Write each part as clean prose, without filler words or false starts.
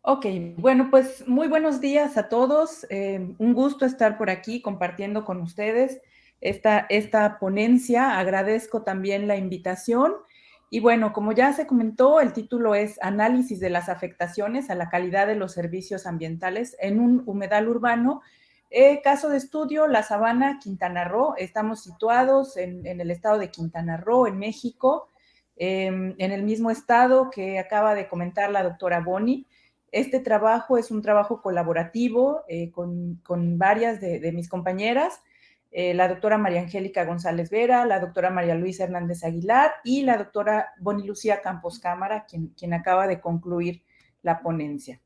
Ok, bueno, pues muy buenos días a todos. Un gusto estar por aquí compartiendo con ustedes esta ponencia. Agradezco también la invitación. Y bueno, como ya se comentó, el título es Análisis de las afectaciones a la calidad de los servicios ambientales en un humedal urbano. Caso de estudio, La Sabana, Quintana Roo. Estamos situados en el estado de Quintana Roo, en México, en el mismo estado que acaba de comentar la doctora Boni. Este trabajo es un trabajo colaborativo con varias de mis compañeras, la doctora María Angélica González Vera, la doctora María Luisa Hernández Aguilar y la doctora Boni Lucía Campos Cámara, quien acaba de concluir la ponencia.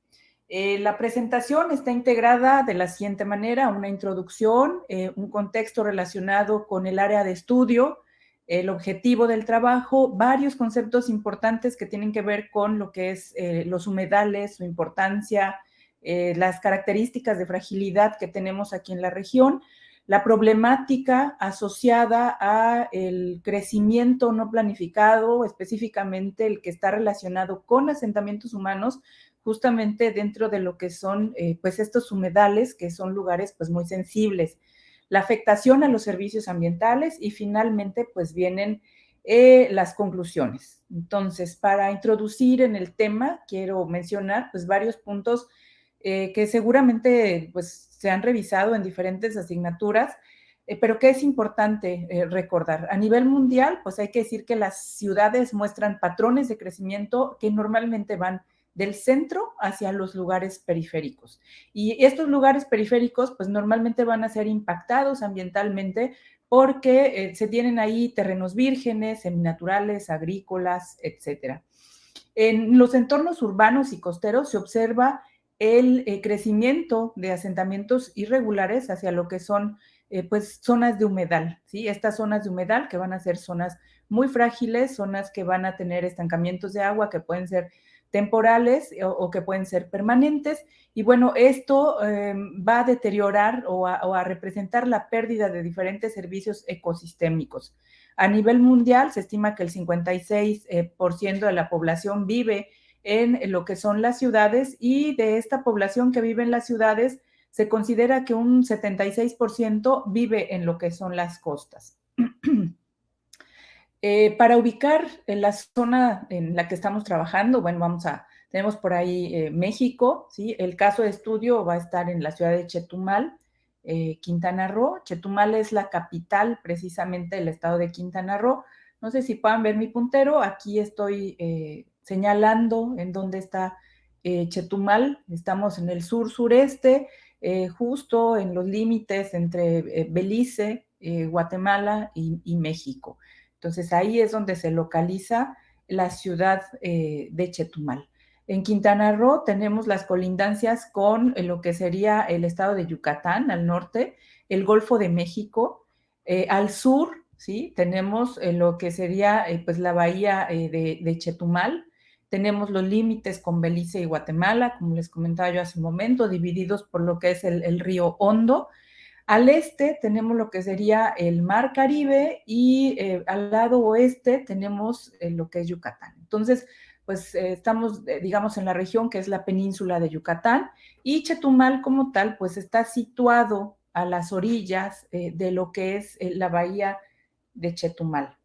La presentación está integrada de la siguiente manera: una introducción, un contexto relacionado con el área de estudio, el objetivo del trabajo, varios conceptos importantes que tienen que ver con lo que es los humedales, su importancia, las características de fragilidad que tenemos aquí en la región, la problemática asociada a el crecimiento no planificado, específicamente el que está relacionado con asentamientos humanos, justamente dentro de lo que son pues estos humedales, que son lugares pues muy sensibles, la afectación a los servicios ambientales y finalmente pues vienen las conclusiones. Entonces, para introducir en el tema, quiero mencionar pues varios puntos que seguramente pues se han revisado en diferentes asignaturas, pero que es importante recordar. A nivel mundial, pues hay que decir que las ciudades muestran patrones de crecimiento que normalmente van del centro hacia los lugares periféricos. Y estos lugares periféricos, pues normalmente van a ser impactados ambientalmente porque se tienen ahí terrenos vírgenes, seminaturales, agrícolas, etcétera. En los entornos urbanos y costeros se observa el crecimiento de asentamientos irregulares hacia lo que son pues zonas de humedal, ¿sí? Estas zonas de humedal que van a ser zonas muy frágiles, zonas que van a tener estancamientos de agua que pueden ser temporales o que pueden ser permanentes. Y bueno, esto va a deteriorar o a representar la pérdida de diferentes servicios ecosistémicos. A nivel mundial, se estima que el 56% de la población vive en lo que son las ciudades, y de esta población que vive en las ciudades, se considera que un 76% vive en lo que son las costas. Para ubicar en la zona en la que estamos trabajando, bueno, tenemos por ahí México, ¿sí? El caso de estudio va a estar en la ciudad de Chetumal, Quintana Roo. Chetumal es la capital precisamente del estado de Quintana Roo. No sé si puedan ver mi puntero, aquí estoy señalando en dónde está Chetumal. Estamos en el sur-sureste, justo en los límites entre Belice, Guatemala y México. Entonces ahí es donde se localiza la ciudad de Chetumal. En Quintana Roo tenemos las colindancias con lo que sería el estado de Yucatán al norte, el Golfo de México, al sur, ¿sí? Tenemos lo que sería pues la bahía de Chetumal, tenemos los límites con Belice y Guatemala, como les comentaba yo hace un momento, divididos por lo que es el río Hondo. Al este tenemos lo que sería el Mar Caribe y al lado oeste tenemos lo que es Yucatán. Entonces, pues estamos, digamos, en la región que es la península de Yucatán, y Chetumal como tal, pues está situado a las orillas de lo que es la bahía de Chetumal.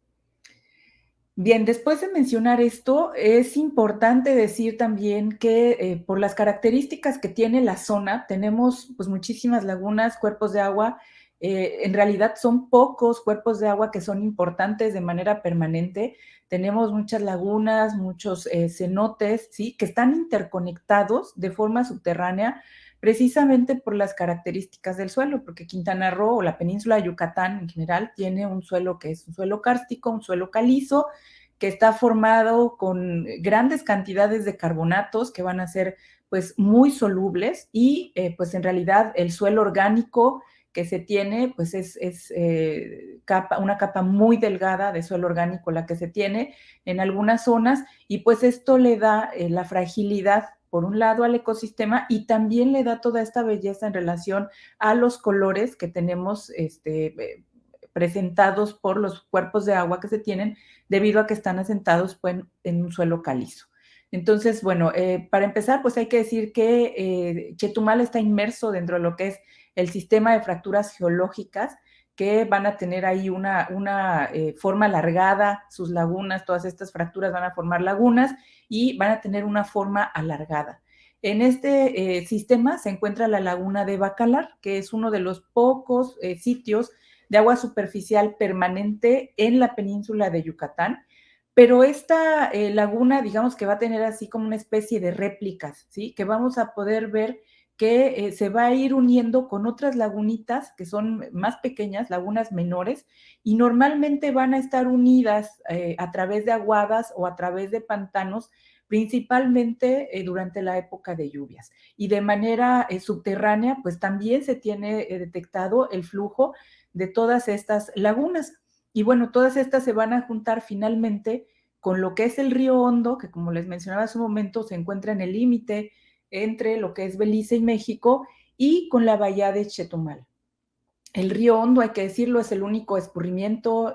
Bien, después de mencionar esto, es importante decir también que por las características que tiene la zona, tenemos pues muchísimas lagunas, cuerpos de agua. En realidad son pocos cuerpos de agua que son importantes de manera permanente. Tenemos muchas lagunas, muchos cenotes, ¿sí? Que están interconectados de forma subterránea precisamente por las características del suelo, porque Quintana Roo o la península de Yucatán en general tiene un suelo que es un suelo kárstico, un suelo calizo, que está formado con grandes cantidades de carbonatos que van a ser pues muy solubles, y pues en realidad el suelo orgánico que se tiene pues es una capa muy delgada de suelo orgánico la que se tiene en algunas zonas, y pues esto le da la fragilidad por un lado al ecosistema, y también le da toda esta belleza en relación a los colores que tenemos presentados por los cuerpos de agua que se tienen debido a que están asentados pues, en un suelo calizo. Entonces, bueno, para empezar, pues hay que decir que Chetumal está inmerso dentro de lo que es el sistema de fracturas geológicas que van a tener ahí una forma alargada, sus lagunas, todas estas fracturas van a formar lagunas y van a tener una forma alargada. En este sistema se encuentra la laguna de Bacalar, que es uno de los pocos sitios de agua superficial permanente en la península de Yucatán, pero esta laguna, digamos que va a tener así como una especie de réplicas, ¿sí? Que vamos a poder ver que se va a ir uniendo con otras lagunitas que son más pequeñas, lagunas menores, y normalmente van a estar unidas a través de aguadas o a través de pantanos, principalmente durante la época de lluvias. Y de manera subterránea, pues también se tiene detectado el flujo de todas estas lagunas. Y bueno, todas estas se van a juntar finalmente con lo que es el río Hondo, que como les mencionaba hace un momento, se encuentra en el límite entre lo que es Belice y México, y con la bahía de Chetumal. El río Hondo, hay que decirlo, es el único escurrimiento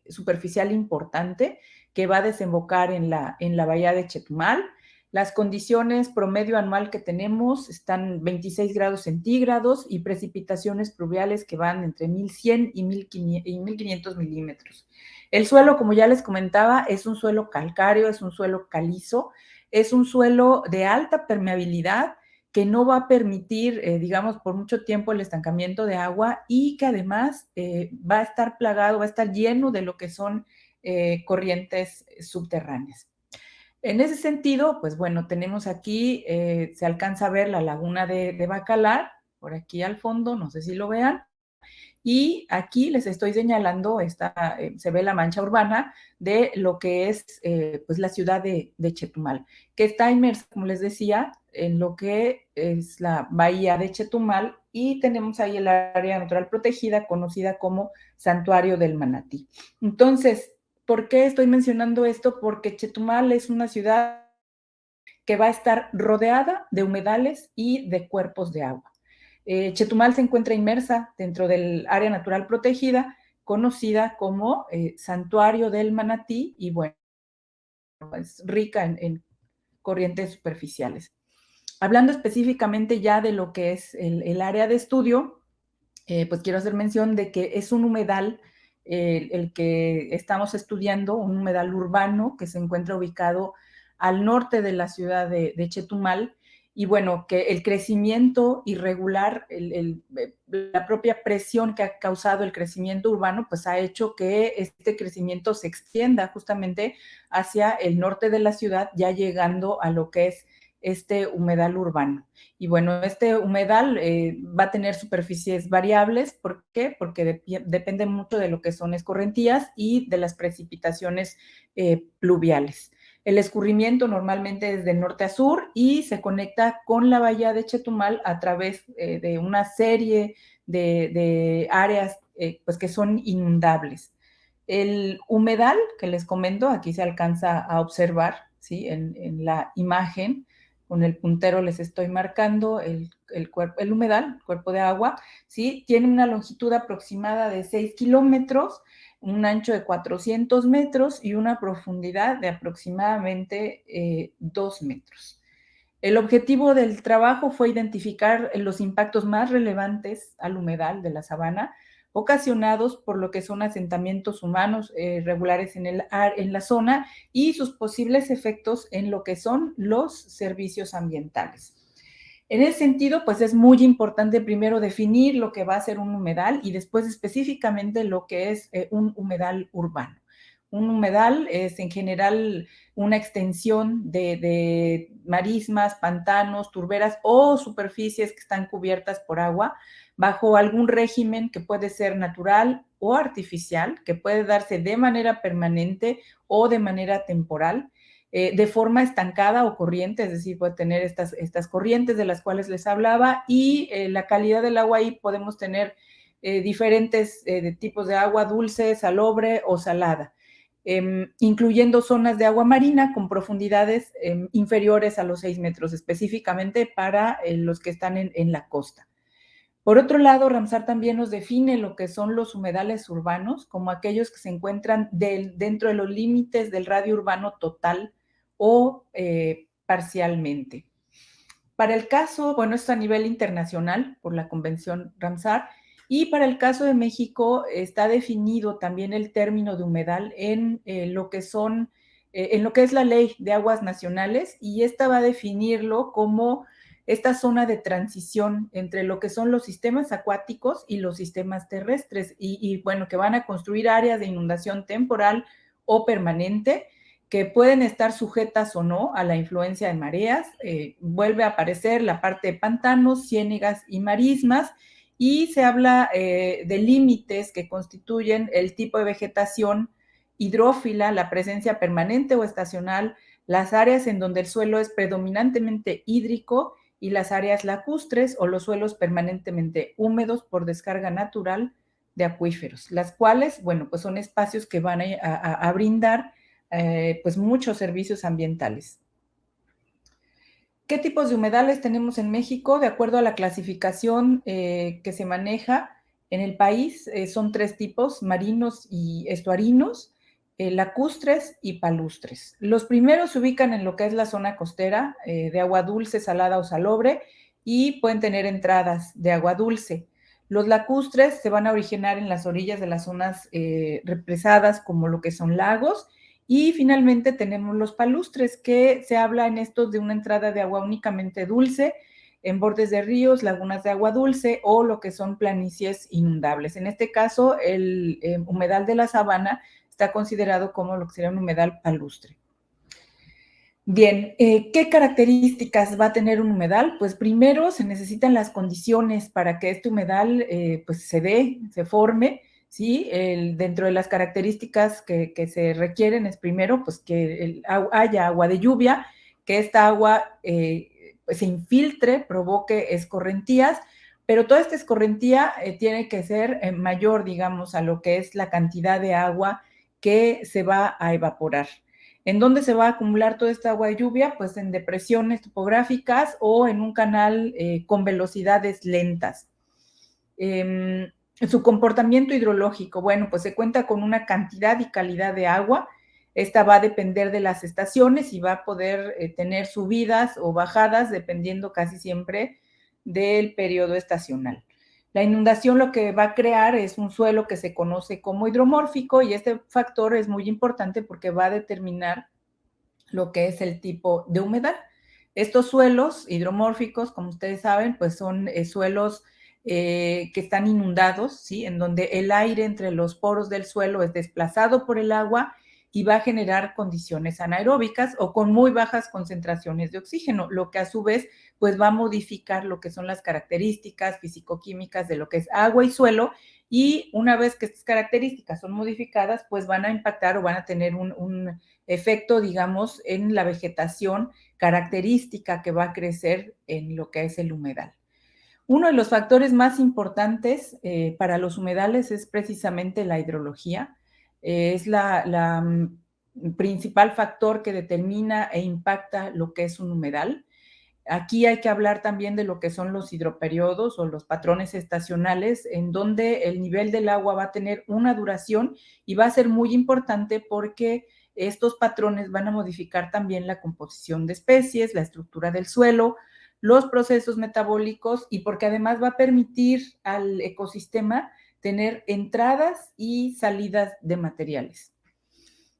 superficial importante que va a desembocar en la bahía de Chetumal. Las condiciones promedio anual que tenemos están 26 grados centígrados y precipitaciones pluviales que van entre 1100 y 1500 milímetros. El suelo, como ya les comentaba, es un suelo calcáreo, es un suelo calizo, es un suelo de alta permeabilidad que no va a permitir, digamos, por mucho tiempo el estancamiento de agua y que además va a estar plagado, va a estar lleno de lo que son corrientes subterráneas. En ese sentido, pues bueno, tenemos aquí, se alcanza a ver la laguna de Bacalar, por aquí al fondo, no sé si lo vean, y aquí les estoy señalando, se ve la mancha urbana de lo que es pues la ciudad de Chetumal, que está inmersa, como les decía, en lo que es la bahía de Chetumal, y tenemos ahí el área natural protegida conocida como Santuario del Manatí. Entonces, ¿por qué estoy mencionando esto? Porque Chetumal es una ciudad que va a estar rodeada de humedales y de cuerpos de agua. Chetumal se encuentra inmersa dentro del área natural protegida, conocida como Santuario del Manatí, y bueno, es rica en corrientes superficiales. Hablando específicamente ya de lo que es el área de estudio, pues quiero hacer mención de que es un humedal el que estamos estudiando, un humedal urbano que se encuentra ubicado al norte de la ciudad de Chetumal, y bueno, que el crecimiento irregular, la propia presión que ha causado el crecimiento urbano, pues ha hecho que este crecimiento se extienda justamente hacia el norte de la ciudad, ya llegando a lo que es este humedal urbano. Y bueno, este humedal va a tener superficies variables. ¿Por qué? Porque depende mucho de lo que son escorrentías y de las precipitaciones pluviales. El escurrimiento normalmente es de norte a sur y se conecta con la bahía de Chetumal a través de una serie de áreas pues que son inundables. El humedal que les comento, aquí se alcanza a observar, ¿sí? En la imagen, con el puntero les estoy marcando el humedal, el cuerpo de agua, ¿sí? Tiene una longitud aproximada de 6 kilómetros, un ancho de 400 metros y una profundidad de aproximadamente 2 metros. El objetivo del trabajo fue identificar los impactos más relevantes al humedal de la sabana, ocasionados por lo que son asentamientos humanos regulares en la zona y sus posibles efectos en lo que son los servicios ambientales. En ese sentido, pues es muy importante primero definir lo que va a ser un humedal y después específicamente lo que es un humedal urbano. Un humedal es en general una extensión de marismas, pantanos, turberas o superficies que están cubiertas por agua bajo algún régimen que puede ser natural o artificial, que puede darse de manera permanente o de manera temporal, de forma estancada o corriente, es decir, puede tener estas corrientes de las cuales les hablaba, y la calidad del agua ahí podemos tener diferentes tipos de agua, dulce, salobre o salada, incluyendo zonas de agua marina con profundidades inferiores a los 6 metros, específicamente para los que están en la costa. Por otro lado, Ramsar también nos define lo que son los humedales urbanos como aquellos que se encuentran dentro de los límites del radio urbano total o parcialmente. Para el caso, bueno, esto a nivel internacional por la Convención Ramsar, y para el caso de México está definido también el término de humedal en lo que son, en lo que es la Ley de Aguas Nacionales, y esta va a definirlo como esta zona de transición entre lo que son los sistemas acuáticos y los sistemas terrestres, bueno, que van a construir áreas de inundación temporal o permanente, que pueden estar sujetas o no a la influencia de mareas. Vuelve a aparecer la parte de pantanos, ciénegas y marismas, y se habla de límites que constituyen el tipo de vegetación hidrófila, la presencia permanente o estacional, las áreas en donde el suelo es predominantemente hídrico y las áreas lacustres o los suelos permanentemente húmedos por descarga natural de acuíferos, las cuales, bueno, pues son espacios que van a brindar pues muchos servicios ambientales. ¿Qué tipos de humedales tenemos en México? De acuerdo a la clasificación que se maneja en el país, son 3 tipos: marinos y estuarinos, lacustres y palustres. Los primeros se ubican en lo que es la zona costera, de agua dulce, salada o salobre, y pueden tener entradas de agua dulce. Los lacustres se van a originar en las orillas de las zonas represadas, como lo que son lagos, y finalmente tenemos los palustres, que se habla en estos de una entrada de agua únicamente dulce en bordes de ríos, lagunas de agua dulce o lo que son planicies inundables. En este caso, el humedal de la sabana está considerado como lo que sería un humedal palustre. Bien, ¿qué características va a tener un humedal? Pues primero se necesitan las condiciones para que este humedal pues se dé, se forme, ¿sí? Dentro de las características que se requieren es primero pues que haya agua de lluvia, que esta agua pues se infiltre, provoque escorrentías, pero toda esta escorrentía tiene que ser mayor, digamos, a lo que es la cantidad de agua que se va a evaporar. ¿En dónde se va a acumular toda esta agua de lluvia? Pues en depresiones topográficas o en un canal con velocidades lentas. Su comportamiento hidrológico, bueno, pues se cuenta con una cantidad y calidad de agua. Esta va a depender de las estaciones y va a poder tener subidas o bajadas dependiendo casi siempre del periodo estacional. La inundación lo que va a crear es un suelo que se conoce como hidromórfico, y este factor es muy importante porque va a determinar lo que es el tipo de humedad. Estos suelos hidromórficos, como ustedes saben, pues son suelos que están inundados, ¿sí? En donde el aire entre los poros del suelo es desplazado por el agua y va a generar condiciones anaeróbicas o con muy bajas concentraciones de oxígeno, lo que a su vez pues va a modificar lo que son las características físico-químicas de lo que es agua y suelo, y una vez que estas características son modificadas, pues van a impactar o van a tener un efecto, digamos, en la vegetación característica que va a crecer en lo que es el humedal. Uno de los factores más importantes para los humedales es precisamente la hidrología. Es la principal factor que determina e impacta lo que es un humedal. Aquí hay que hablar también de lo que son los hidroperiodos o los patrones estacionales, en donde el nivel del agua va a tener una duración y va a ser muy importante porque estos patrones van a modificar también la composición de especies, la estructura del suelo, los procesos metabólicos, y porque además va a permitir al ecosistema tener entradas y salidas de materiales.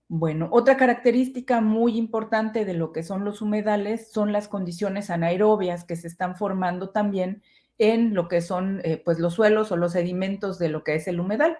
Bueno, otra característica muy importante de lo que son los humedales son las condiciones anaerobias que se están formando también en lo que son pues los suelos o los sedimentos de lo que es el humedal.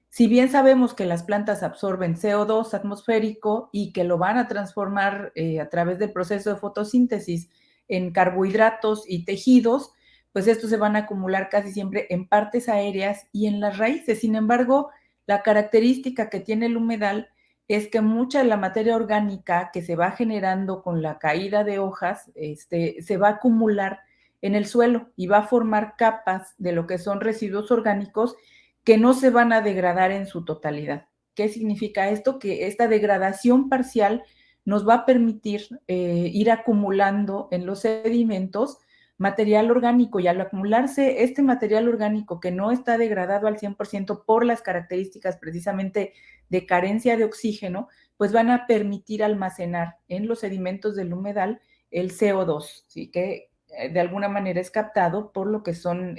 Si bien sabemos que las plantas absorben CO2 atmosférico y que lo van a transformar a través del proceso de fotosíntesis en carbohidratos y tejidos, pues estos se van a acumular casi siempre en partes aéreas y en las raíces. Sin embargo, la característica que tiene el humedal es que mucha de la materia orgánica que se va generando con la caída de hojas se va a acumular en el suelo y va a formar capas de lo que son residuos orgánicos que no se van a degradar en su totalidad. ¿Qué significa esto? Que esta degradación parcial nos va a permitir ir acumulando en los sedimentos material orgánico, y al acumularse este material orgánico que no está degradado al 100% por las características precisamente de carencia de oxígeno, pues van a permitir almacenar en los sedimentos del humedal el CO2, ¿sí? Que de alguna manera es captado por lo que son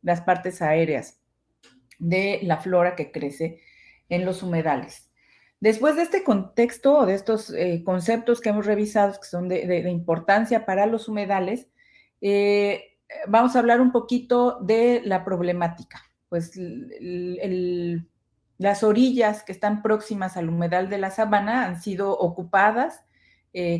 las partes aéreas de la flora que crece en los humedales. Después de este contexto o de estos conceptos que hemos revisado, que son de importancia para los humedales, vamos a hablar un poquito de la problemática. Pues las orillas que están próximas al humedal de la sabana han sido ocupadas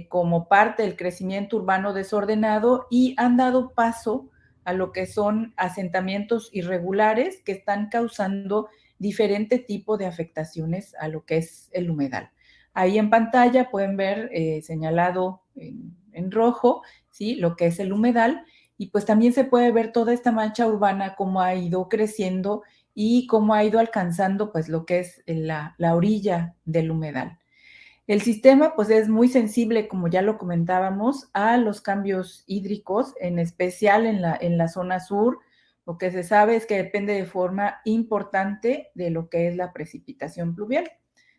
como parte del crecimiento urbano desordenado y han dado paso a lo que son asentamientos irregulares que están causando diferente tipo de afectaciones a lo que es el humedal. Ahí en pantalla pueden ver señalado en rojo, ¿sí? Lo que es el humedal, y pues también se puede ver toda esta mancha urbana, cómo ha ido creciendo y cómo ha ido alcanzando pues lo que es la orilla del humedal. El sistema pues es muy sensible, como ya lo comentábamos, a los cambios hídricos, en especial en la zona sur. Lo que se sabe es que depende de forma importante de lo que es la precipitación pluvial.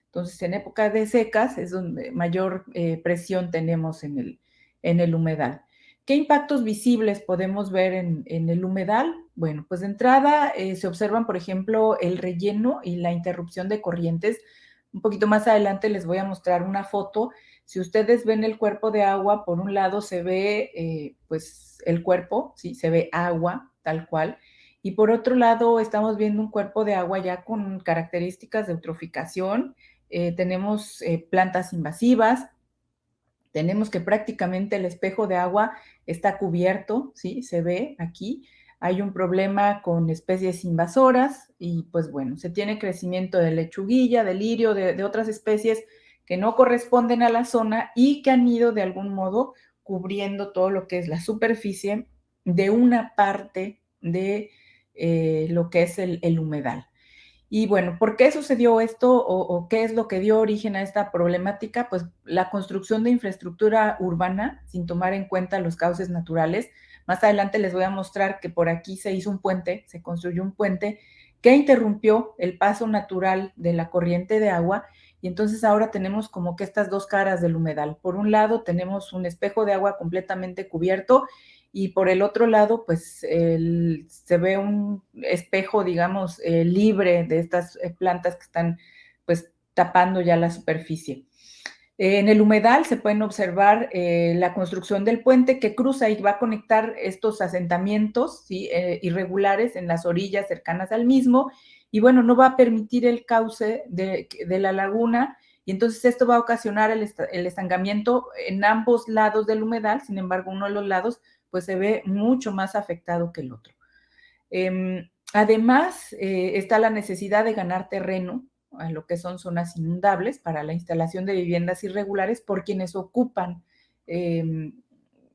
Entonces, en época de secas es donde mayor presión tenemos en el humedal. ¿Qué impactos visibles podemos ver en el humedal? Bueno, pues de entrada se observan, por ejemplo, el relleno y la interrupción de corrientes. Un poquito más adelante les voy a mostrar una foto. Si ustedes ven el cuerpo de agua, por un lado se ve pues el cuerpo, ¿sí? Se ve agua tal cual, y por otro lado estamos viendo un cuerpo de agua ya con características de eutroficación. Tenemos plantas invasivas, tenemos que prácticamente el espejo de agua está cubierto, ¿sí? Se ve aquí. Hay un problema con especies invasoras y pues bueno, se tiene crecimiento de lechuguilla, de lirio, de otras especies que no corresponden a la zona y que han ido de algún modo cubriendo todo lo que es la superficie de una parte de lo que es el humedal. Y bueno, ¿por qué sucedió esto o qué es lo que dio origen a esta problemática? Pues la construcción de infraestructura urbana sin tomar en cuenta los cauces naturales. Más adelante les voy a mostrar que por aquí se hizo un puente, se construyó un puente que interrumpió el paso natural de la corriente de agua, y entonces ahora tenemos como que estas dos caras del humedal. Por un lado tenemos un espejo de agua completamente cubierto y por el otro lado, pues se ve un espejo, digamos, libre de estas plantas que están pues tapando ya la superficie. En el humedal se pueden observar la construcción del puente que cruza y va a conectar estos asentamientos, ¿sí? Irregulares en las orillas cercanas al mismo, y bueno, no va a permitir el cauce de la laguna, y entonces esto va a ocasionar el estancamiento en ambos lados del humedal. Sin embargo, uno de los lados pues se ve mucho más afectado que el otro. Además, está la necesidad de ganar terreno a lo que son zonas inundables para la instalación de viviendas irregulares por quienes ocupan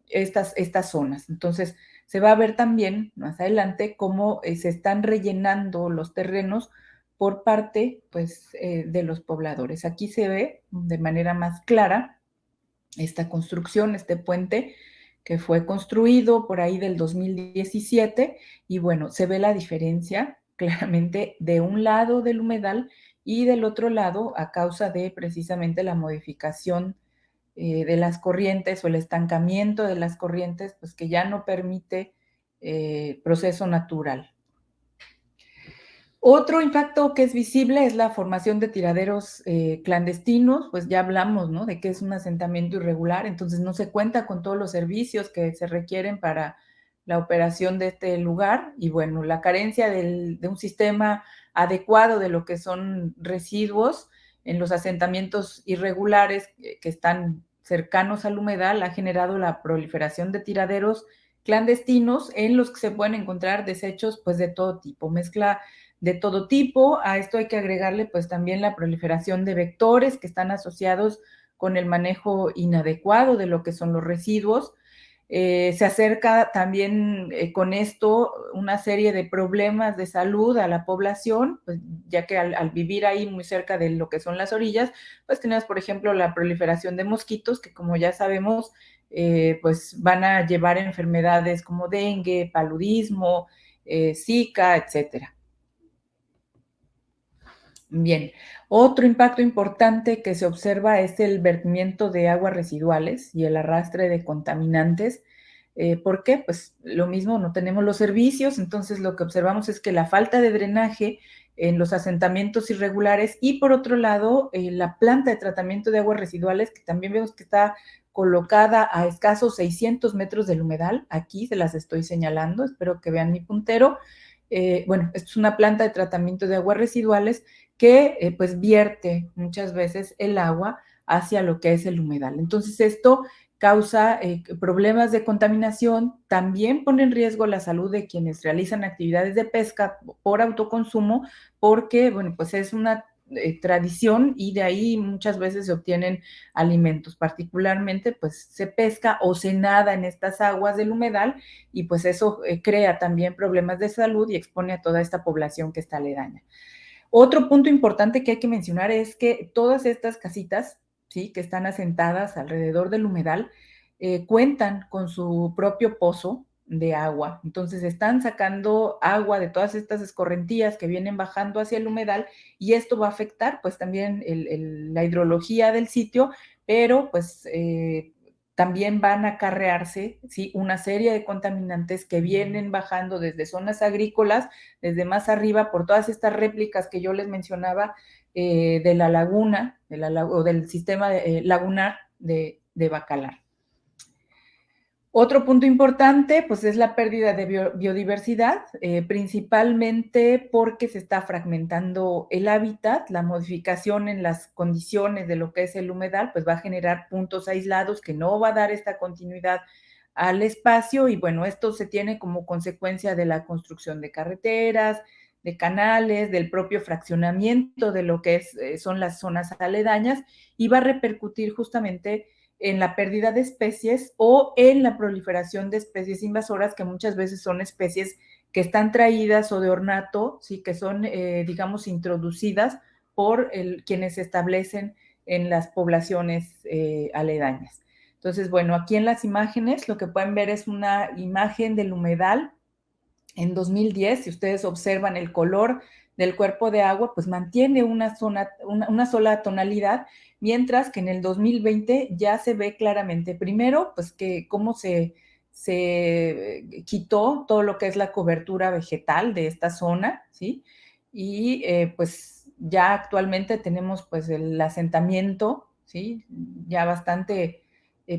estas zonas. Entonces, se va a ver también más adelante cómo se están rellenando los terrenos por parte pues, de los pobladores. Aquí se ve de manera más clara esta construcción, este puente que fue construido por ahí del 2017, y bueno, se ve la diferencia claramente de un lado del humedal y del otro lado a causa de precisamente la modificación de las corrientes o el estancamiento de las corrientes, pues que ya no permite proceso natural. Otro impacto que es visible es la formación de tiraderos clandestinos. Pues ya hablamos, ¿no? De que es un asentamiento irregular, entonces no se cuenta con todos los servicios que se requieren para la operación de este lugar, y bueno, la carencia de un sistema adecuado de lo que son residuos en los asentamientos irregulares que están cercanos al humedal ha generado la proliferación de tiraderos clandestinos en los que se pueden encontrar desechos pues de todo tipo, mezcla de todo tipo. A esto hay que agregarle pues también la proliferación de vectores que están asociados con el manejo inadecuado de lo que son los residuos. Se acerca también con esto una serie de problemas de salud a la población, pues, ya que al vivir ahí muy cerca de lo que son las orillas, pues tenemos, por ejemplo, la proliferación de mosquitos que, como ya sabemos, pues van a llevar enfermedades como dengue, paludismo, zika, etcétera. Bien, otro impacto importante que se observa es el vertimiento de aguas residuales y el arrastre de contaminantes. ¿Por qué? Pues lo mismo, no tenemos los servicios, entonces lo que observamos es que la falta de drenaje en los asentamientos irregulares y por otro lado, la planta de tratamiento de aguas residuales, que también vemos que está colocada a escasos 600 metros del humedal, aquí se las estoy señalando, espero que vean mi puntero. Bueno, esto es una planta de tratamiento de aguas residuales que pues vierte muchas veces el agua hacia lo que es el humedal. Entonces esto causa problemas de contaminación, también pone en riesgo la salud de quienes realizan actividades de pesca por autoconsumo, porque, bueno, pues es una tradición y de ahí muchas veces se obtienen alimentos, particularmente pues se pesca o se nada en estas aguas del humedal y pues eso crea también problemas de salud y expone a toda esta población que está aledaña. Otro punto importante que hay que mencionar es que todas estas casitas, ¿sí? Que están asentadas alrededor del humedal, cuentan con su propio pozo de agua. Entonces están sacando agua de todas estas escorrentías que vienen bajando hacia el humedal y esto va a afectar pues también la hidrología del sitio, pero pues también van a acarrearse, ¿sí? Una serie de contaminantes que vienen bajando desde zonas agrícolas, desde más arriba, por todas estas réplicas que yo les mencionaba de la laguna, o del sistema lagunar de Bacalar. Otro punto importante, pues es la pérdida de biodiversidad, principalmente porque se está fragmentando el hábitat, la modificación en las condiciones de lo que es el humedal, pues va a generar puntos aislados que no va a dar esta continuidad al espacio y bueno, esto se tiene como consecuencia de la construcción de carreteras, de canales, del propio fraccionamiento de lo que son las zonas aledañas y va a repercutir justamente en la pérdida de especies o en la proliferación de especies invasoras, que muchas veces son especies que están traídas o de ornato, ¿sí? Que son, digamos, introducidas por quienes se establecen en las poblaciones aledañas. Entonces, bueno, aquí en las imágenes lo que pueden ver es una imagen del humedal en 2010, si ustedes observan el color del cuerpo de agua, pues mantiene una sola tonalidad, mientras que en el 2020 ya se ve claramente, primero, pues que cómo se quitó todo lo que es la cobertura vegetal de esta zona, ¿sí? Y pues ya actualmente tenemos pues el asentamiento, ¿sí? Ya bastante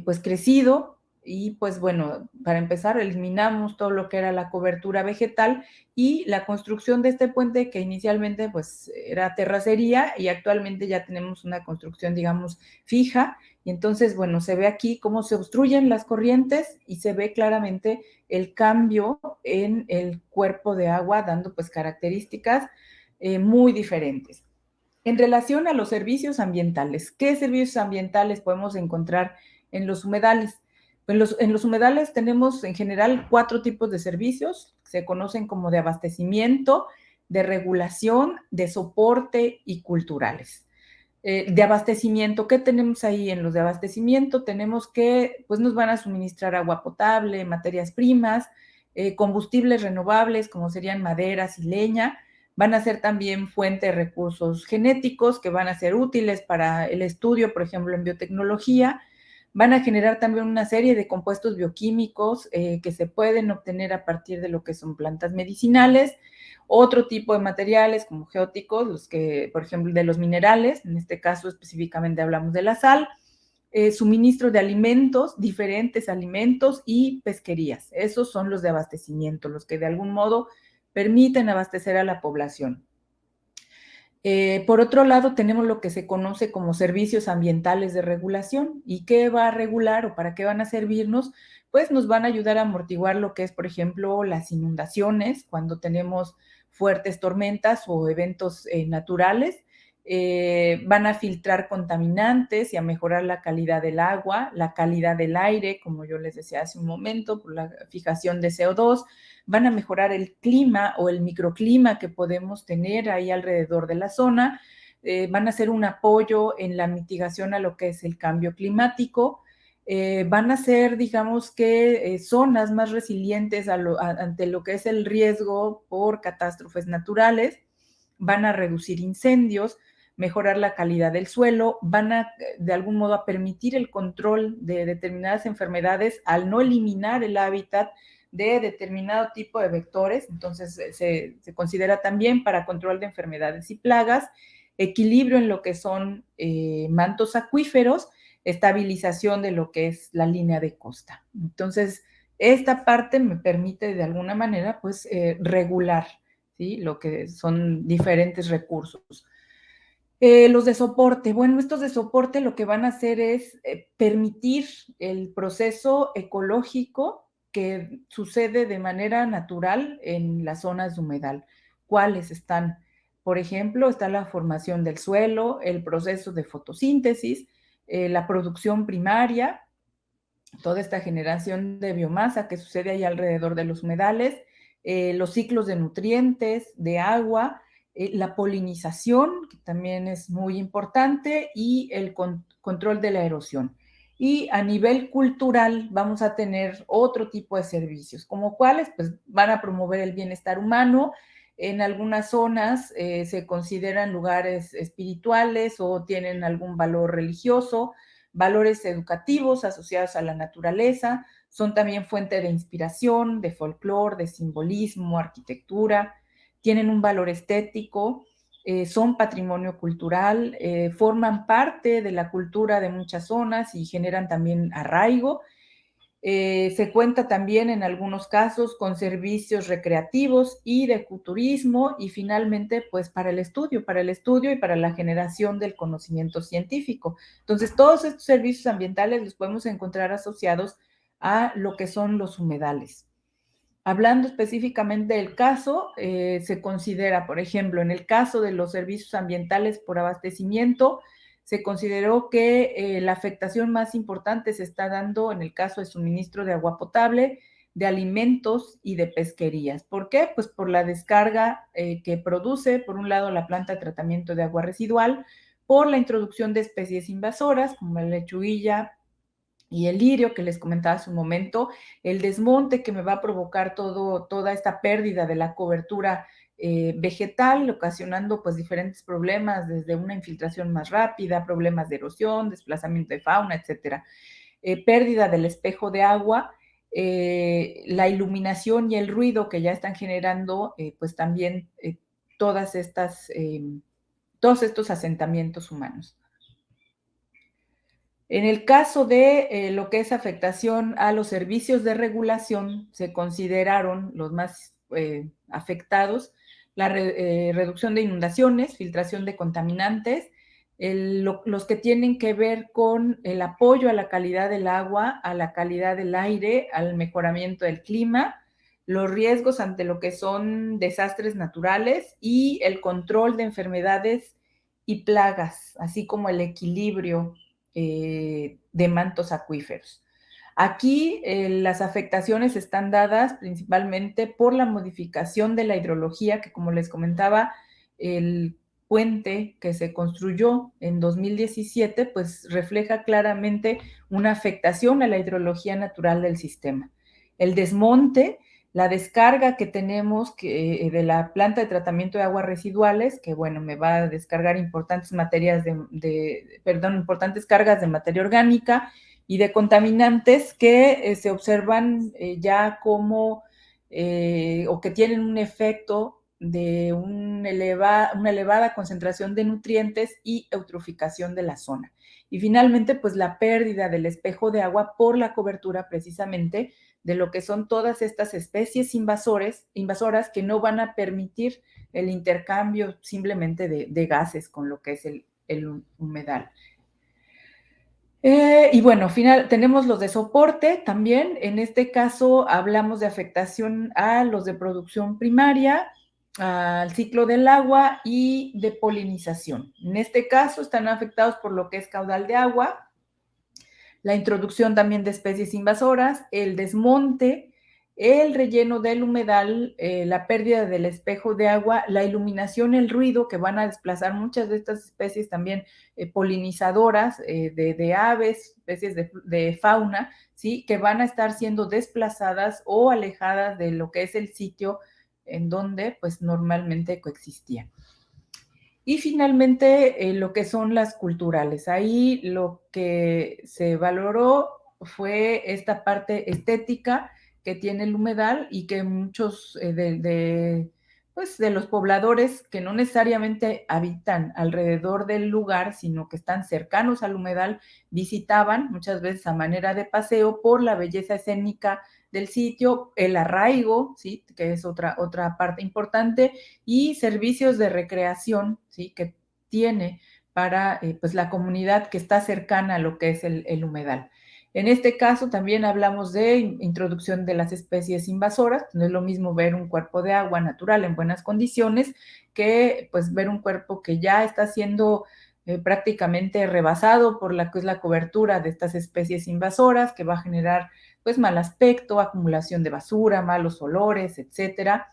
pues crecido, y pues bueno, para empezar, eliminamos todo lo que era la cobertura vegetal y la construcción de este puente que inicialmente pues era terracería y actualmente ya tenemos una construcción, digamos, fija. Y entonces, bueno, se ve aquí cómo se obstruyen las corrientes y se ve claramente el cambio en el cuerpo de agua, dando pues características muy diferentes. En relación a los servicios ambientales, ¿qué servicios ambientales podemos encontrar en los humedales? En los humedales tenemos en general 4 tipos de servicios, se conocen como de abastecimiento, de regulación, de soporte y culturales. De abastecimiento, ¿qué tenemos ahí en los de abastecimiento? Tenemos que, pues nos van a suministrar agua potable, materias primas, combustibles renovables como serían maderas y leña, van a ser también fuente de recursos genéticos que van a ser útiles para el estudio, por ejemplo, en biotecnología, van a generar también una serie de compuestos bioquímicos que se pueden obtener a partir de lo que son plantas medicinales, otro tipo de materiales como geóticos, los que, por ejemplo, de los minerales, en este caso específicamente hablamos de la sal, suministro de alimentos, diferentes alimentos y pesquerías. Esos son los de abastecimiento, los que de algún modo permiten abastecer a la población. Por otro lado, tenemos lo que se conoce como servicios ambientales de regulación. ¿Y qué va a regular o para qué van a servirnos? Pues nos van a ayudar a amortiguar lo que es, por ejemplo, las inundaciones, cuando tenemos fuertes tormentas o eventos naturales. Van a filtrar contaminantes y a mejorar la calidad del agua, la calidad del aire, como yo les decía hace un momento, por la fijación de CO2, van a mejorar el clima o el microclima que podemos tener ahí alrededor de la zona, van a ser un apoyo en la mitigación a lo que es el cambio climático, van a ser, digamos que, zonas más resilientes ante lo que es el riesgo por catástrofes naturales. van a reducir incendios, mejorar la calidad del suelo, van a, de algún modo, a permitir el control de determinadas enfermedades al no eliminar el hábitat de determinado tipo de vectores. Entonces, se considera también para control de enfermedades y plagas, equilibrio en lo que son mantos acuíferos, estabilización de lo que es la línea de costa. Entonces, esta parte me permite de alguna manera, pues, regular, ¿sí?, lo que son diferentes recursos. Los de soporte. Bueno, estos de soporte lo que van a hacer es permitir el proceso ecológico que sucede de manera natural en las zonas de humedal. ¿Cuáles están? Por ejemplo, está la formación del suelo, el proceso de fotosíntesis, la producción primaria, toda esta generación de biomasa que sucede ahí alrededor de los humedales, los ciclos de nutrientes, de agua, la polinización, que también es muy importante, y el control de la erosión. Y a nivel cultural vamos a tener otro tipo de servicios, como cuáles, pues van a promover el bienestar humano. En algunas zonas se consideran lugares espirituales o tienen algún valor religioso, valores educativos asociados a la naturaleza, son también fuente de inspiración, de folclore, de simbolismo, arquitectura, tienen un valor estético, son patrimonio cultural, forman parte de la cultura de muchas zonas y generan también arraigo. Se cuenta también en algunos casos con servicios recreativos y de ecoturismo y finalmente pues para el estudio y para la generación del conocimiento científico. Entonces todos estos servicios ambientales los podemos encontrar asociados a lo que son los humedales. Hablando específicamente del caso, se considera, por ejemplo, en el caso de los servicios ambientales por abastecimiento, se consideró que la afectación más importante se está dando en el caso de suministro de agua potable, de alimentos y de pesquerías. ¿Por qué? Pues por la descarga que produce, por un lado, la planta de tratamiento de agua residual, por la introducción de especies invasoras como la lechuguilla y el lirio que les comentaba hace un momento, el desmonte que me va a provocar toda esta pérdida de la cobertura vegetal, ocasionando pues diferentes problemas, desde una infiltración más rápida, problemas de erosión, desplazamiento de fauna, etcétera. Pérdida del espejo de agua, la iluminación y el ruido que ya están generando, pues también todas estas, todos estos asentamientos humanos. En el caso de lo que es afectación a los servicios de regulación, se consideraron los más afectados la reducción de inundaciones, filtración de contaminantes, los que tienen que ver con el apoyo a la calidad del agua, a la calidad del aire, al mejoramiento del clima, los riesgos ante lo que son desastres naturales y el control de enfermedades y plagas, así como el equilibrio de mantos acuíferos. Aquí las afectaciones están dadas principalmente por la modificación de la hidrología, que como les comentaba, el puente que se construyó en 2017, pues refleja claramente una afectación a la hidrología natural del sistema. El desmonte, la descarga que tenemos de la planta de tratamiento de aguas residuales, que bueno, me va a descargar importantes importantes cargas de materia orgánica y de contaminantes que se observan ya como o que tienen un efecto de una elevada concentración de nutrientes y eutroficación de la zona. Y finalmente, pues la pérdida del espejo de agua por la cobertura precisamente de lo que son todas estas especies invasoras que no van a permitir el intercambio simplemente de gases con lo que es el humedal. Y bueno, tenemos los de soporte también. En este caso hablamos de afectación a los de producción primaria, al ciclo del agua y de polinización. En este caso están afectados por lo que es caudal de agua, la introducción también de especies invasoras, el desmonte, el relleno del humedal, la pérdida del espejo de agua, la iluminación, el ruido, que van a desplazar muchas de estas especies también polinizadoras de aves, especies de fauna, ¿sí?, que van a estar siendo desplazadas o alejadas de lo que es el sitio en donde pues normalmente coexistían. Y finalmente, lo que son las culturales. Ahí lo que se valoró fue esta parte estética que tiene el humedal y que muchos pues, de los pobladores que no necesariamente habitan alrededor del lugar, sino que están cercanos al humedal, visitaban muchas veces a manera de paseo por la belleza escénica del sitio, el arraigo, ¿sí? Que es otra parte importante, y servicios de recreación, ¿sí? Que tiene para pues la comunidad que está cercana a lo que es el humedal. En este caso también hablamos de introducción de las especies invasoras. No es lo mismo ver un cuerpo de agua natural en buenas condiciones que pues ver un cuerpo que ya está siendo prácticamente rebasado por la que es la cobertura de estas especies invasoras, que va a generar pues mal aspecto, acumulación de basura, malos olores, etcétera.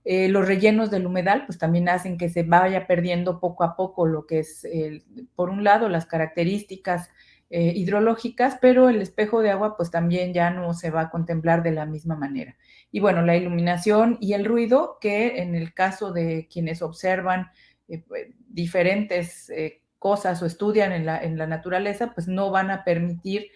Los rellenos del humedal pues también hacen que se vaya perdiendo poco a poco lo que es, por un lado, las características hidrológicas, pero el espejo de agua pues también ya no se va a contemplar de la misma manera. Y bueno, la iluminación y el ruido, que en el caso de quienes observan diferentes cosas o estudian en la naturaleza, pues no van a permitir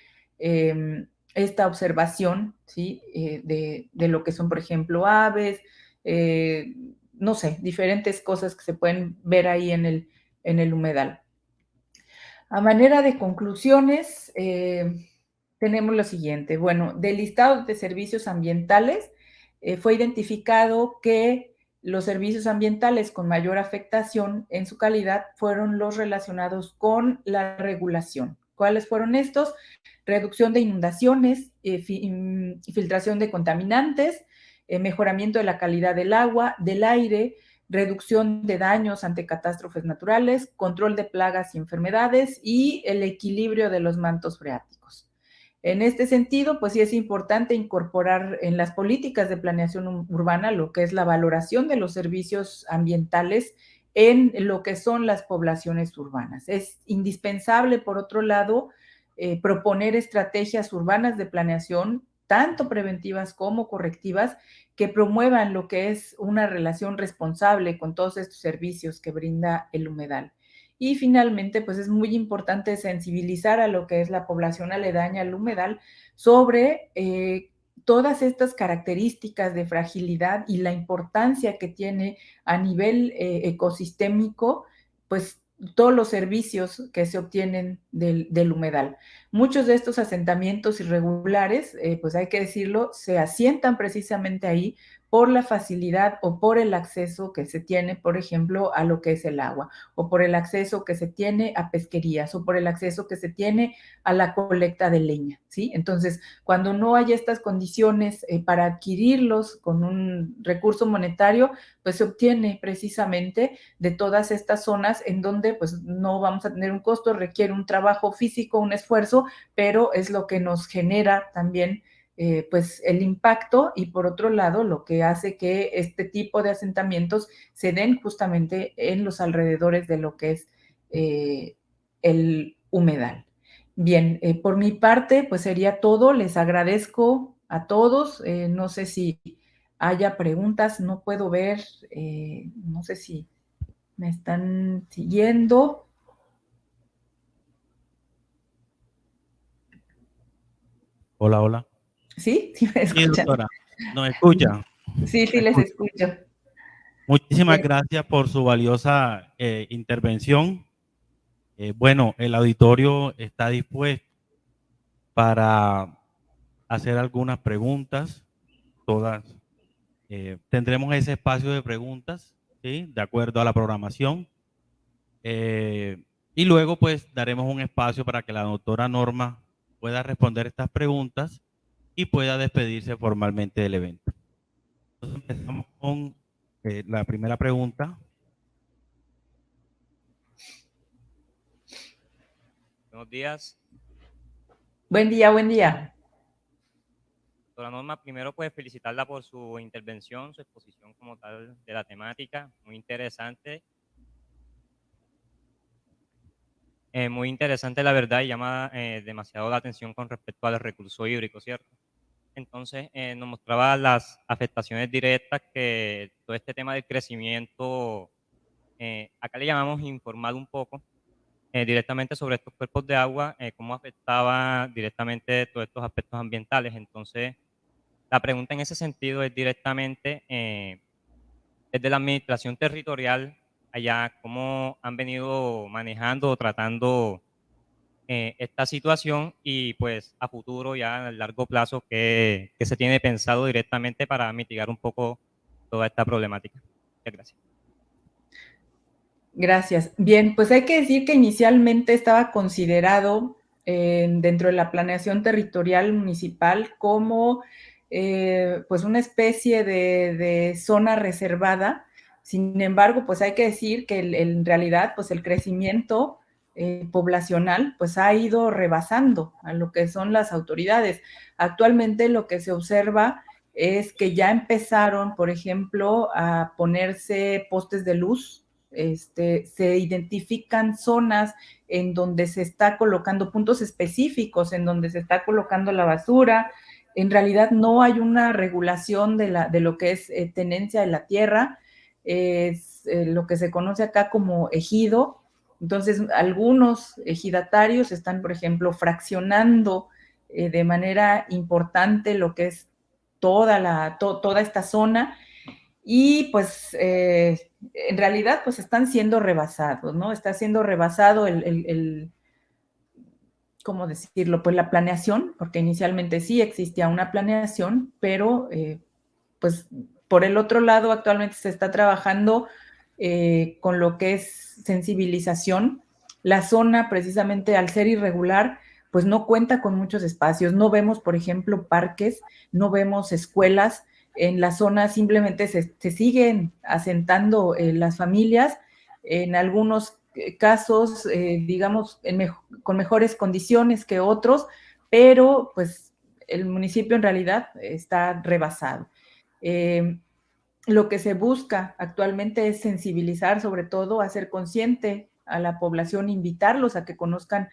esta observación, ¿sí? De lo que son, por ejemplo, aves, eh, no sé, diferentes cosas que se pueden ver ahí en el humedal. A manera de conclusiones, tenemos lo siguiente. Bueno, del listado de servicios ambientales, fue identificado que los servicios ambientales con mayor afectación en su calidad fueron los relacionados con la regulación. ¿Cuáles fueron estos? Reducción de inundaciones, filtración de contaminantes, mejoramiento de la calidad del agua, del aire, reducción de daños ante catástrofes naturales, control de plagas y enfermedades y el equilibrio de los mantos freáticos. En este sentido, pues sí es importante incorporar en las políticas de planeación urbana lo que es la valoración de los servicios ambientales en lo que son las poblaciones urbanas. Es indispensable, por otro lado, proponer estrategias urbanas de planeación, tanto preventivas como correctivas, que promuevan lo que es una relación responsable con todos estos servicios que brinda el humedal. Y finalmente, pues es muy importante sensibilizar a lo que es la población aledaña al humedal sobre todas estas características de fragilidad y la importancia que tiene a nivel ecosistémico, pues todos los servicios que se obtienen del humedal. Muchos de estos asentamientos irregulares, pues hay que decirlo, se asientan precisamente ahí por la facilidad o por el acceso que se tiene, por ejemplo, a lo que es el agua, o por el acceso que se tiene a pesquerías, o por el acceso que se tiene a la colecta de leña, ¿sí? Entonces, cuando no hay estas condiciones para adquirirlos con un recurso monetario, pues se obtiene precisamente de todas estas zonas en donde pues no vamos a tener un costo, requiere un trabajo físico, un esfuerzo, pero es lo que nos genera también pues el impacto y por otro lado lo que hace que este tipo de asentamientos se den justamente en los alrededores de lo que es el humedal. Bien, por mi parte pues sería todo, les agradezco a todos, no sé si haya preguntas, no puedo ver, no sé si me están siguiendo. Hola, hola. ¿Sí? ¿Sí me Sí, escuchan? doctora, nos escucha. Sí, sí Me les escucha. escucho. Muchísimas Bueno, gracias por su valiosa intervención. Bueno, el auditorio está dispuesto para hacer algunas preguntas, todas. Tendremos ese espacio de preguntas, ¿sí? De acuerdo a la programación. Eh, y luego, pues, daremos un espacio para que la doctora Norma pueda responder estas preguntas y pueda despedirse formalmente del evento. Entonces, empezamos con la primera pregunta. Buenos días, buen día, buen día. doctora Norma. Primero, pues felicitarla por su intervención, su exposición como tal de la temática, muy interesante. Muy interesante, la verdad, y llama demasiado la atención con respecto al recurso hídrico, ¿cierto? Entonces, nos mostraba las afectaciones directas que todo este tema del crecimiento acá le llamamos informar un poco directamente sobre estos cuerpos de agua, cómo afectaba directamente todos estos aspectos ambientales. Entonces, la pregunta en ese sentido es directamente desde la administración territorial allá, cómo han venido manejando o tratando esta situación y pues a futuro, ya a largo plazo, qué se tiene pensado directamente para mitigar un poco toda esta problemática. Muchas gracias. Gracias. Bien, pues hay que decir que inicialmente estaba considerado dentro de la planeación territorial municipal como pues una especie de zona reservada. Sin embargo, pues hay que decir que en realidad pues el crecimiento poblacional pues ha ido rebasando a lo que son las autoridades. Actualmente lo que se observa es que ya empezaron, por ejemplo, a ponerse postes de luz. Se identifican zonas en donde se está colocando puntos específicos, en donde se está colocando la basura. En realidad no hay una regulación de lo que es tenencia de la tierra, es lo que se conoce acá como ejido. Entonces, algunos ejidatarios están, por ejemplo, fraccionando de manera importante lo que es toda esta zona y pues en realidad pues están siendo rebasados, ¿no? Está siendo rebasado ¿cómo decirlo? Pues la planeación, porque inicialmente sí existía una planeación, pero pues por el otro lado actualmente se está trabajando con lo que es sensibilización. La zona precisamente al ser irregular pues no cuenta con muchos espacios, no vemos por ejemplo parques, no vemos escuelas, en la zona simplemente se siguen asentando las familias, en algunos casos, digamos, con mejores condiciones que otros, pero pues el municipio en realidad está rebasado. Eh, lo que se busca actualmente es sensibilizar, sobre todo, hacer consciente a la población, invitarlos a que conozcan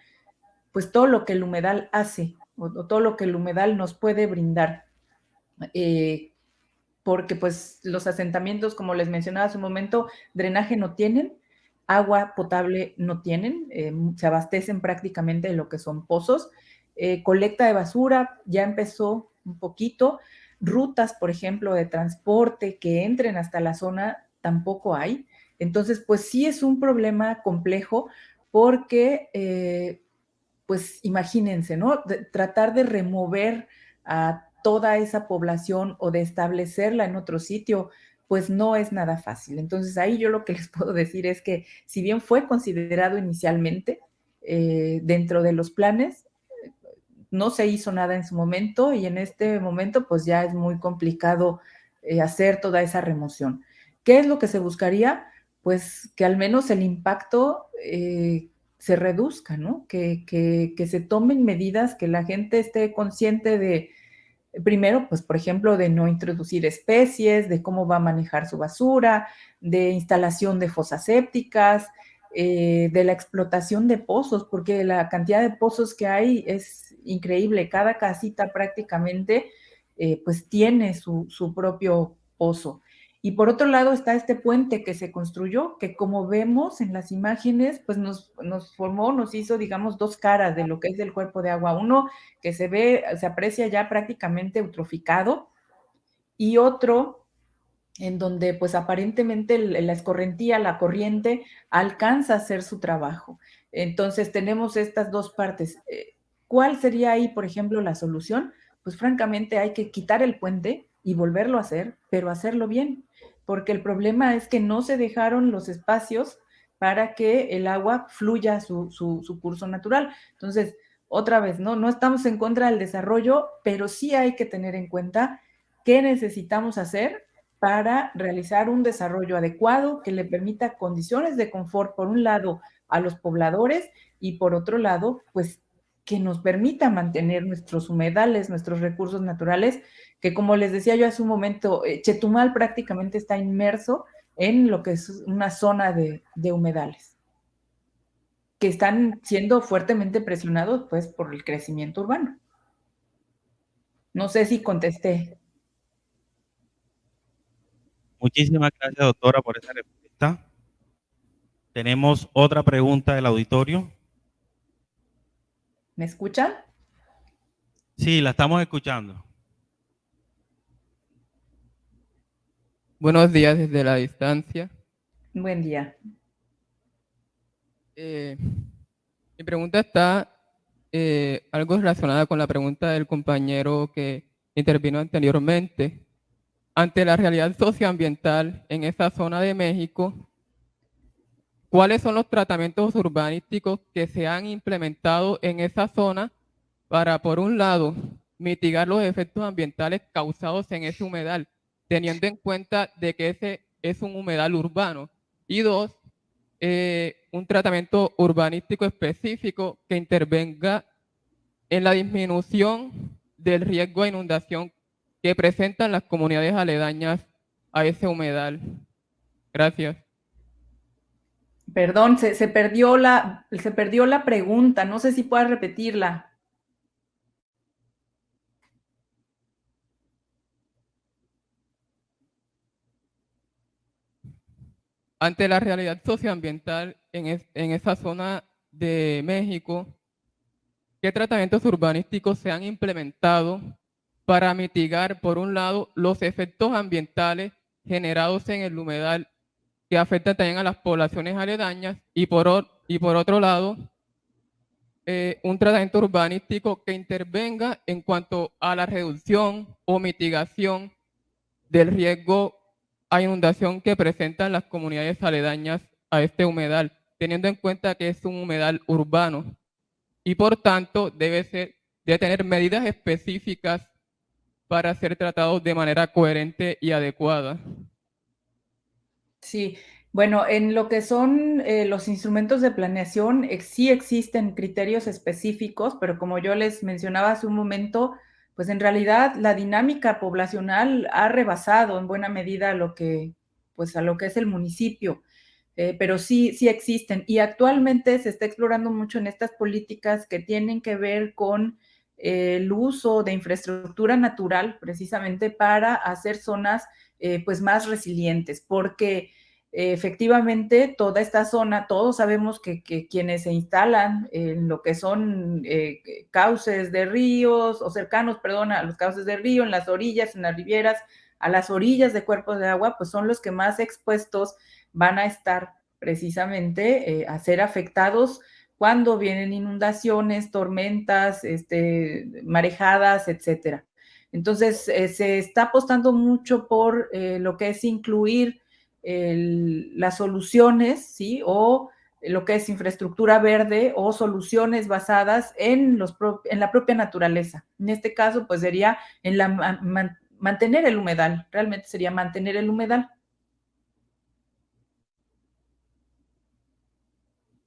pues todo lo que el humedal hace o todo lo que el humedal nos puede brindar. Porque pues los asentamientos, como les mencionaba hace un momento, drenaje no tienen, agua potable no tienen, se abastecen prácticamente de lo que son pozos, colecta de basura ya empezó un poquito, rutas, por ejemplo, de transporte que entren hasta la zona tampoco hay. Entonces, pues sí es un problema complejo porque pues imagínense, ¿no? Tratar de remover a toda esa población o de establecerla en otro sitio, pues no es nada fácil. Entonces ahí yo lo que les puedo decir es que si bien fue considerado inicialmente dentro de los planes, no se hizo nada en su momento y en este momento pues ya es muy complicado hacer toda esa remoción. ¿Qué es lo que se buscaría? Pues que al menos el impacto se reduzca, ¿no? Que se tomen medidas, que la gente esté consciente de, primero, pues por ejemplo, de no introducir especies, de cómo va a manejar su basura, de instalación de fosas sépticas, de la explotación de pozos, porque la cantidad de pozos que hay es increíble. Cada casita prácticamente pues tiene su propio pozo. Y por otro lado está este puente que se construyó, que como vemos en las imágenes, pues nos hizo, digamos, dos caras de lo que es el cuerpo de agua. Uno que se aprecia ya prácticamente eutroficado, y otro en donde pues aparentemente la escorrentía, la corriente, alcanza a hacer su trabajo. Entonces tenemos estas dos partes. ¿Cuál sería ahí, por ejemplo, la solución? Pues francamente hay que quitar el puente y volverlo a hacer, pero hacerlo bien, porque el problema es que no se dejaron los espacios para que el agua fluya su curso natural. Entonces, otra vez, ¿no? No estamos en contra del desarrollo, pero sí hay que tener en cuenta qué necesitamos hacer para realizar un desarrollo adecuado que le permita condiciones de confort, por un lado, a los pobladores y por otro lado, pues que nos permita mantener nuestros humedales, nuestros recursos naturales, que como les decía yo hace un momento, Chetumal prácticamente está inmerso en lo que es una zona de humedales, que están siendo fuertemente presionados pues por el crecimiento urbano. No sé si contesté. Muchísimas gracias, doctora, por esa respuesta. tenemos otra pregunta del auditorio. ¿Me escuchan? Sí, la estamos escuchando. Buenos días desde la distancia. Buen día. Mi pregunta está algo relacionada con la pregunta del compañero que intervino anteriormente. Ante la realidad socioambiental en esa zona de México, ¿cuáles son los tratamientos urbanísticos que se han implementado en esa zona para, por un lado, mitigar los efectos ambientales causados en ese humedal, teniendo en cuenta de que ese es un humedal urbano? Y dos, un tratamiento urbanístico específico que intervenga en la disminución del riesgo de inundación que presentan las comunidades aledañas a ese humedal. Gracias. Perdón, se perdió la pregunta. No sé si puedas repetirla. Ante la realidad socioambiental en esa zona de México, ¿qué tratamientos urbanísticos se han implementado para mitigar, por un lado, los efectos ambientales generados en el humedal que afectan también a las poblaciones aledañas y por otro lado, un tratamiento urbanístico que intervenga en cuanto a la reducción o mitigación del riesgo a inundación que presentan las comunidades aledañas a este humedal, teniendo en cuenta que es un humedal urbano y por tanto debe tener medidas específicas para ser tratados de manera coherente y adecuada? Sí, bueno, en lo que son los instrumentos de planeación, sí existen criterios específicos, pero como yo les mencionaba hace un momento, pues en realidad la dinámica poblacional ha rebasado en buena medida pues a lo que es el municipio. Pero sí existen. Y actualmente se está explorando mucho en estas políticas que tienen que ver con el uso de infraestructura natural, precisamente para hacer zonas pues más resilientes, porque efectivamente toda esta zona, todos sabemos que quienes se instalan en lo que son cauces de ríos o cercanos, perdón, a los cauces de río, en las orillas, en las riberas, a las orillas de cuerpos de agua, pues son los que más expuestos van a estar precisamente a ser afectados cuando vienen inundaciones, tormentas, marejadas, etcétera. Entonces, se está apostando mucho por lo que es incluir las soluciones, ¿sí? O lo que es infraestructura verde o soluciones basadas en la propia naturaleza. En este caso, pues sería en mantener el humedal, realmente sería mantener el humedal.